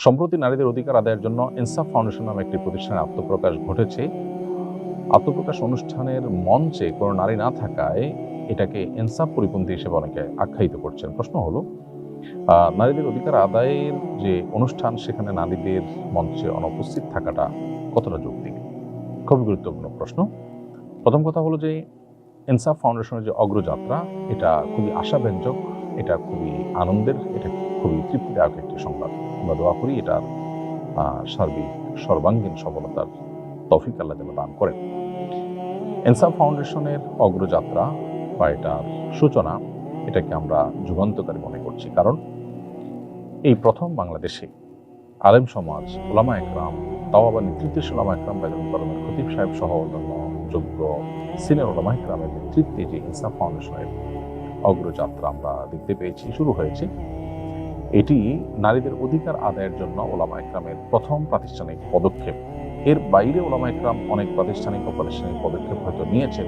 সম্প্রতি নারীদের অধিকার আদায়ের জন্য ইনসাফ ফাউন্ডেশন নামে একটি প্রতিষ্ঠানের আত্মপ্রকাশ ঘটেছে। আত্মপ্রকাশ অনুষ্ঠানের মঞ্চে কোনো নারী না থাকায় এটাকে ইনসাফ পরিপন্থী হিসেবে অনেকে আখ্যায়িত করছেন। প্রশ্ন হলো, নারীদের অধিকার আদায়ের যে অনুষ্ঠান, সেখানে নারীদের মঞ্চে অনুপস্থিত থাকাটা কতটা যৌক্তিক? খুবই গুরুত্বপূর্ণ প্রশ্ন। প্রথম কথা হলো যে ইনসাফ ফাউন্ডেশনের যে অগ্রযাত্রা, এটা খুবই আশাব্যঞ্জক, এটা খুবই আনন্দের, এটা খুবই তৃপ্তিদায়ক একটি সংবাদ। আমরা দোয়া করি এটার সার্বিক সর্বাঙ্গীন সফলতার তৌফিক আল্লাহ যেন দান করেন। ইনসাফ ফাউন্ডেশনের অগ্রযাত্রা বা এটার সূচনা, এটাকে আমরা যুগান্তকারী মনে করছি। কারণ এই প্রথম বাংলাদেশে আলেম সমাজ, ওলামা একরাম, তাও আবার নেতৃত্বশীল ওলামা একরাম, বাইতুল মোকাররমের খতিব সাহেব সহ অন্যান্য যোগ্য সিনিয়র ওলামা একরামের নেতৃত্বে যে ইনসাফ ফাউন্ডেশনের অগ্রযাত্রা আমরা দেখতে পেয়েছি, শুরু হয়েছে, এটি নারীদের অধিকার আদায়ের জন্য ওলামা একরামের প্রথম প্রাতিষ্ঠানিক পদক্ষেপ। এর বাইরে ওলামা একরাম অনেক প্রাতিষ্ঠানিক পদক্ষেপ হয়তো নিয়েছেন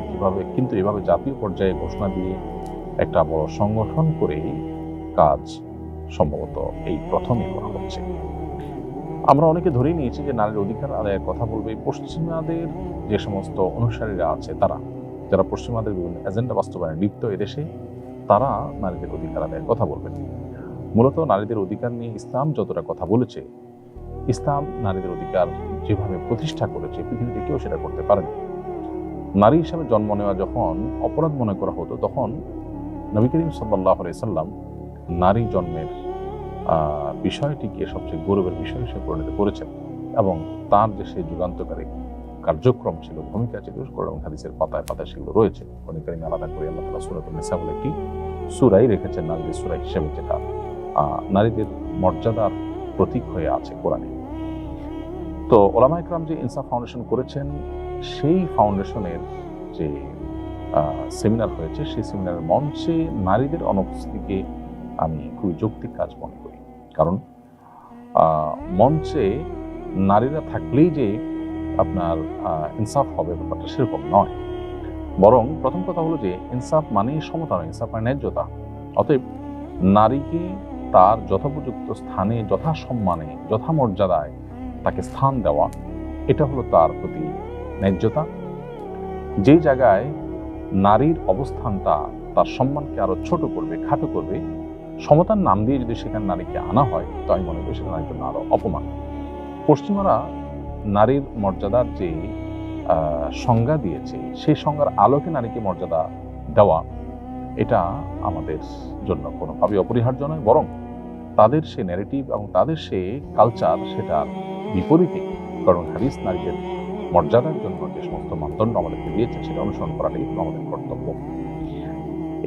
কিন্তু এভাবে জাতীয় পর্যায়ে ঘোষণা দিয়ে একটা বড় সংগঠন করে কাজ সম্ভবত এই প্রথমই করা হচ্ছে। আমরা অনেকে ধরেই নিয়েছি যে নারীর অধিকার আদায়ের কথা বলবে পশ্চিমাদের যে সমস্ত অনুসারীরা আছে, তারা যারা পশ্চিমাদের বিভিন্ন এজেন্ডা বাস্তবায়নে লিপ্ত এদেশে, তারা নারীদের অধিকার আদায়ের কথা বলবেন। মূলত নারীদের অধিকার নিয়ে ইসলাম যতটা কথা বলেছে, ইসলাম নারীদের অধিকার যেভাবে প্রতিষ্ঠা করেছে, পৃথিবীতে কেউ সেটা করতে পারেনি। নারী হিসাবে জন্ম নেওয়া যখন অপরাধ মনে করা হতো, তখন নবী করিম সাল্লাল্লাহু আলাইহি সাল্লাম নারী জন্মের বিষয়টিকে সবচেয়ে গৌরবের বিষয় হিসেবে পরিণত করেছেন এবং তার যে সেই যুগান্তকারী কার্যক্রম ছিল, ভূমিকা ছিল, কোরআন হাদিসের পাতায় পাতায় সেগুলো রয়েছে। কোরআন কারীমে আলাদা করে আল্লাহ তাআলা সূরাতুন নিসা বলে একটি সূরাই রেখেছেন নারীদের সূরা হিসেবে, যেটা নারীদের মর্যাদার প্রতীক হয়ে আছে কোরআনে। তো ওলামা একরাম যে ইনসাফ ফাউন্ডেশন করেছেন, সেই ফাউন্ডেশনের যে সেমিনার হয়েছে, সেই সেমিনারের মঞ্চে নারীদের অনুপস্থিতিকে আমি খুবই যৌক্তিক কাজ মনে করি। কারণ মঞ্চে নারীরা থাকলেই যে আপনার ইনসাফ হবে, ব্যাপারটা সেরকম নয়। বরং প্রথম কথা হলো যে ইনসাফ মানেই সমতা নয়, ইনসাফ মানে ন্যায্যতা। অতএব নারীকে তার যথোপযুক্ত স্থানে, যথাসম্মানে, যথামর্যাদায় তাকে স্থান দেওয়া, এটা হলো তার প্রতি ন্যায্যতা। যে জায়গায় নারীর অবস্থানটা তার সম্মানকে আরো ছোট করবে, খাটো করবে, সমতার নাম দিয়ে যদি সেখানে নারীকে আনা হয়, তো আমি মনে করি সেটা নারীর জন্য আরো অপমান। পশ্চিমারা নারীর মর্যাদার যে সংজ্ঞা দিয়েছে, সেই সংজ্ঞার আলোকে নারীকে মর্যাদা দেওয়া, এটা আমাদের জন্য কোনোভাবে অপরিহার্য নয়। বরং তাদের সে ন্যারেটিভ এবং তাদের সে কালচার, সেটার বিপরীতে কোরআন হাদিস নারীদের মর্যাদার জন্য যে সমস্ত মানদণ্ড আমাদেরকে দিয়েছে, সেটা অনুসরণ করাটাই আমাদের কর্তব্য।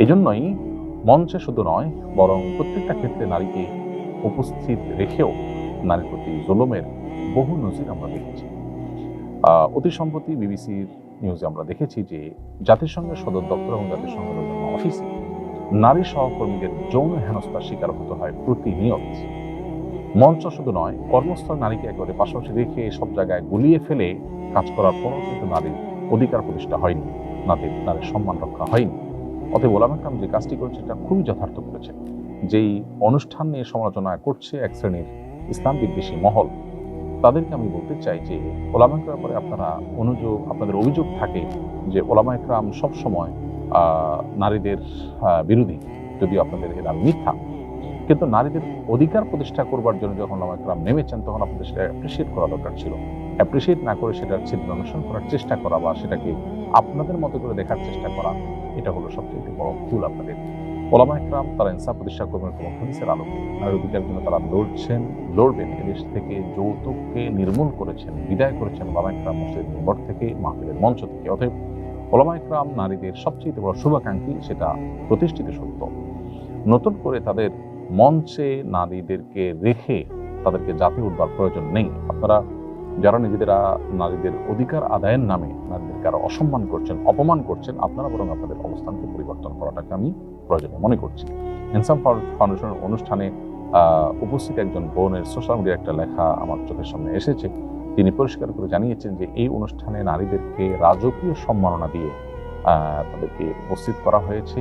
এই জন্যই মঞ্চে শুধু নয়, বরং প্রত্যেকটা ক্ষেত্রে নারীকে উপস্থিত রেখেও নারীর প্রতি জুলুমের বহু নজির আমরা দেখেছি। অতি সম্প্রতি বিবিসির নিউজে আমরা দেখেছি যে জাতিসংঘের সদর দপ্তর এবং জাতিসংঘের অন্যান্য অফিসে নারী সহকর্মীদের যৌন হেনস্থার শিকার হতে হয় প্রতিনিয়ত। মঞ্চ শুধু নয়, কর্মস্থল নারীকে একেবারে পাশাপাশি রেখে সব জায়গায় গুলিয়ে ফেলে কাজ করার পরও কিন্তু নারীর অধিকার প্রতিষ্ঠা হয়নি, নারীর সম্মান রক্ষা হয়নি। অতএব ওলামা একরাম যে কাজটি করেছে, এটা খুবই যথার্থ করেছে। যেই অনুষ্ঠান নিয়ে সমালোচনা করছে এক শ্রেণীর ইসলাম বিদ্বেষী মহল, তাদেরকে আমি বলতে চাই যে ওলামা একরামের পরে আপনাদের অভিযোগ থাকে যে ওলামা একরাম সবসময় নারীদের বিরোধী, যদিও আপনাদের এরা মিথ্যা। কিন্তু নারীদের অধিকার প্রতিষ্ঠা করবার জন্য যখন ওলামা একরাম নেমেছেন, তখন আপনাদের সেটা অ্যাপ্রিসিয়েট করা দরকার ছিল। অ্যাপ্রিসিয়েট না করে সেটার ছিদ্র অনুসরণ করার চেষ্টা করা বা সেটাকে আপনাদের মতো করে দেখার চেষ্টা করা, এটা হলো সবচেয়ে বড় ভুল আপনাদের। ওলামা একরাম তারা ইনসাফ প্রতিষ্ঠা করবেন কোন হাদিসের আলোকে। নারীর অধিকারের জন্য তারা লড়বেন। এদেশ থেকে যৌতুককে নির্মূল করেছেন, বিদায় করেছেন ওলামা একরাম মসজিদের মিম্বর থেকে, মাহফিলের মঞ্চ থেকে। অতএব ওলামা একরাম নারীদের সবচেয়ে বড় শুভাকাঙ্ক্ষী, সেটা প্রতিষ্ঠিত সত্য। নতুন করে তাদের মঞ্চে নারীদেরকে রেখে তাদেরকে জাতীয় উঠবার প্রয়োজন নেই। আপনারা যারা নিজেরা নারীদের অধিকার আদায়ের নামে নারীদেরকে আরো অসম্মান করছেন, অপমান করছেন, আপনারা বরং আপনাদের অবস্থানকে পরিবর্তন করাটাকে আমি প্রয়োজনীয় মনে করছি। ইনসাফ ফাউন্ডেশনের অনুষ্ঠানে উপস্থিত একজন বোনের সোশ্যাল মিডিয়ায় একটা লেখা আমার চোখের সামনে এসেছে। তিনি পরিষ্কার করে জানিয়েছেন যে এই অনুষ্ঠানে নারীদেরকে রাজকীয় সম্মাননা দিয়ে তাদেরকে উপস্থিত করা হয়েছে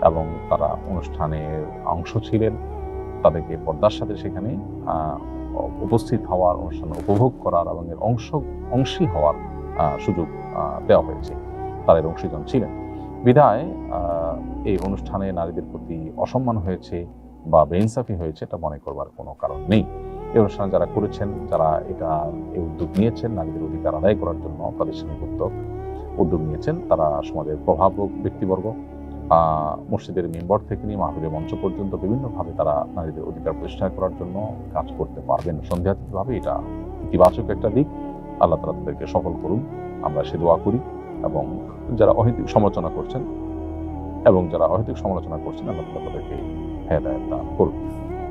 এবং তারা অনুষ্ঠানের অংশ ছিলেন। তাদেরকে পর্দার সাথে সেখানে উপস্থিত হওয়ার, অনুষ্ঠানে উপভোগ করার এবং এর অংশী হওয়ার সুযোগ দেওয়া হয়েছে, তারা এর অংশীজন ছিলেন। বিধায় এই অনুষ্ঠানে নারীদের প্রতি অসম্মান হয়েছে বা বেইনসাফি হয়েছে এটা মনে করবার কোনো কারণ নেই। এই অনুষ্ঠান যারা করেছেন, যারা এই উদ্যোগ নিয়েছেন নারীদের অধিকার আদায় করার জন্য, প্রাতিষ্ঠানিক উদ্যোগ নিয়েছেন, তারা সমাজের প্রভাবক ব্যক্তিবর্গ, মসজিদের মেম্বার থেকে নিয়ে মাহফিলের মঞ্চ পর্যন্ত বিভিন্নভাবে তারা নারীদের অধিকার প্রতিষ্ঠা করার জন্য কাজ করতে পারবেন। সন্দেহাতীতভাবে এটা ইতিবাচক একটা দিক। আল্লাহ তাআলা তাদেরকে সফল করুন, আমরা সে দোয়া করি। এবং যারা অহেতুক সমালোচনা করছেন আল্লাহ তাআলা তাদেরকে হেদায়েত দান করুন।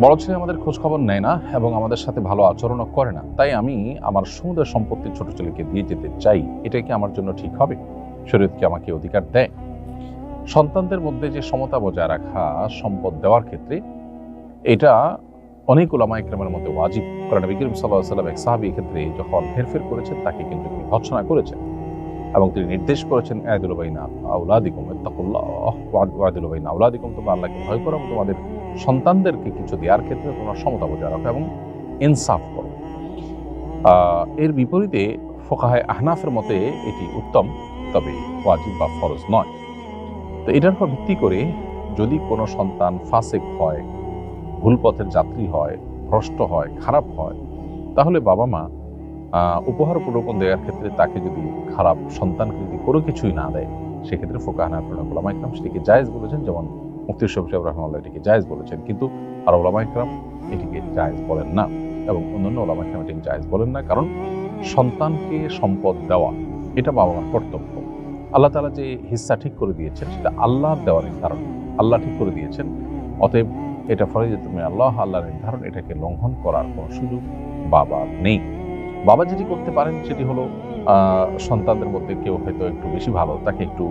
বড় ছেলে আমাদের খোঁজ খবর নেয় না এবং আমাদের সাথে ভালো আচরণও করে না, তাই আমি আমার সমুদয় সম্পত্তি ছোট ছেলেকে দিয়ে যেতে চাই। এটা কি আমার জন্য ঠিক হবে? শরীয়ত কি আমাকে অধিকার দেয়? সন্তানদের মধ্যে যে সমতা বজায় রাখা সম্পদ দেওয়ার ক্ষেত্রে এটা অনেক উলামা ইকরামের মধ্যে ওয়াজিব। কারণ নবী করিম সাল্লাল্লাহু আলাইহি ওয়াসাল্লাম এক সাহাবী ক্ষেত্রে যখন হেরফের করেছেন তাকে কিন্তু তিনি ভর্ৎসনা করেছেন এবং তিনি নির্দেশ করেছেন আ'দিলু বাইনা আওলাদিকুম ইত্তাকুল্লাহ ওয়া'দিলু বাইনা আওলাদিকুম, তোমরা আল্লাহকে ভয় করো, তোমাদের সন্তানদেরকে কিছু দেওয়ার ক্ষেত্রে তোমরা সমতা বজায় রাখো এবং ইনসাফ করো। এর বিপরীতে ফুকাহায়ে আহনাফের মতে এটি উত্তম, তবে ওয়াজিব বা ফরজ নয়। তো এটার উপর ভিত্তি করে যদি কোনো সন্তান ফাসিক হয়, ভুল পথের যাত্রী হয়, ভ্রষ্ট হয়, খারাপ হয়, তাহলে বাবা মা উপহার উপঢৌকন দেওয়ার ক্ষেত্রে তাকে যদি খারাপ সন্তানকে যদি কোনো কিছুই না দেয়, সেক্ষেত্রে ফুকাহা উলামা ইকরাম সেটিকে জায়েজ বলেছেন। যেমন মুফতি সাহেব রাহিমাহুল্লাহ এটিকে জায়েজ বলেছেন, কিন্তু আর উলামা ইকরাম এটিকে জায়েজ বলেন না এবং অন্যান্য উলামা ইকরাম এটিকে জায়েজ বলেন না। কারণ সন্তানকে সম্পদ দেওয়া এটা বাবা মার কর্তব্য। আল্লাহ তাআলা যে হিস্সা ঠিক করে দিয়েছেন সেটা আল্লাহর দেওয়ার নির্ধারণ, আল্লাহ ঠিক করে দিয়েছেন। অতএব এটা ফরজিয়াতুম মিন আল্লাহ, আল্লাহর নির্ধারণ, এটাকে লঙ্ঘন করার কোনো সুযোগ বাবার নেই। বাবা যেটি করতে পারেন সেটি হলো সন্তানদের মধ্যে কেউ হয়তো একটু বেশি ভালো, তাকে একটু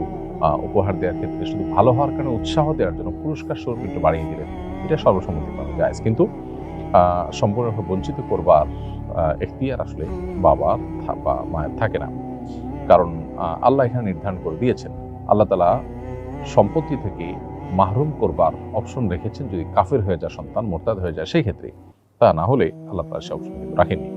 উপহার দেওয়ার ক্ষেত্রে শুধু ভালো হওয়ার কারণে উৎসাহ দেওয়ার জন্য পুরস্কার স্বরূপ একটু বাড়িয়ে দিলেন, এটা সর্বসম্মতিক্রমে জায়েজ। কিন্তু সম্পূর্ণভাবে বঞ্চিত করবার এখতিয়ার আসলে বাবার বা মায়ের থাকে না। কারণ আল্লাহ এখানে নির্ধারণ করে দিয়েছেন, আল্লাহ তাআলা সম্পত্তি থেকে মাহরুম করবার অপশন রেখেছেন যদি কাফের হয়ে যায় সন্তান, মোরতাদ হয়ে যায় সেই ক্ষেত্রে। তা না হলে আল্লাহ তাআলা সে অপশন রাখেননি।